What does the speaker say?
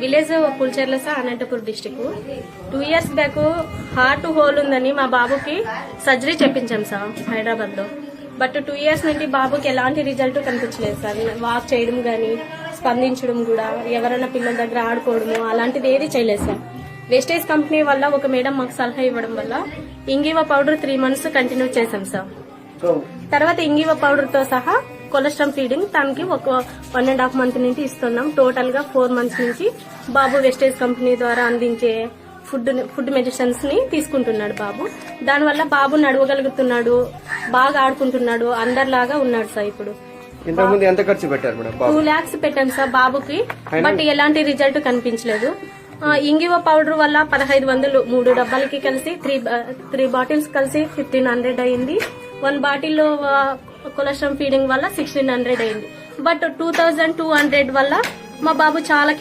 Village Pulcherla sir, Anantapur district. 2 years back heart hole ఉందని మా బాబుకి సర్జరీ చెప్పించాం సార్ హైదరాబాద్ లో. బట్ 2 years నుండి బాబుకి ఎలాంటి రిజల్ట్ కనిపించలేదు సార్. వాక్ చేయడం గానీ, స్పందించడం కూడా, ఎవరైనా పిల్లల దగ్గర ఆడుకోవడము అలాంటిది ఏది చేయలేదు సార్. వెస్టేజ్ కంపెనీ వల్ల ఒక మేడం మాకు సలహా ఇవ్వడం వల్ల ఇంగివా పౌడర్ 3 months కంటిన్యూ చేశాం సార్. తర్వాత ఇంగివా పౌడర్ తో సహా కొలెస్ట్రాల్ ఫీడింగ్ తనకి ఒక 1.5 month నుంచి ఇస్తున్నాం. టోటల్ గా 4 months నుంచి బాబు వెస్టేజ్ కంపెనీ ద్వారా అందించే ఫుడ్ మెడిసిన్స్ ని తీసుకుంటున్నాడు బాబు. దానివల్ల బాబు నడవగలుగుతున్నాడు, బాగా ఆడుకుంటున్నాడు, అందరిలాగా ఉన్నాడు సార్. ఇప్పుడు ఎంత ఖర్చు పెట్టారు మేడం? 2 lakhs పెట్టాం సార్ బాబుకి. బట్ ఎలాంటి రిజల్ట్ కనిపించలేదు. ఇంగివా పౌడర్ వల్ల 1500 3 డబ్బాలకి కలిసి 3 bottles కలిసి 1500 అయింది. 1 బాటిల్ కొలెస్ట్రాల్ ఫీడింగ్ వల్ల 1600 అయింది. బట్ 2200 వల్ల మా బాబు చాలా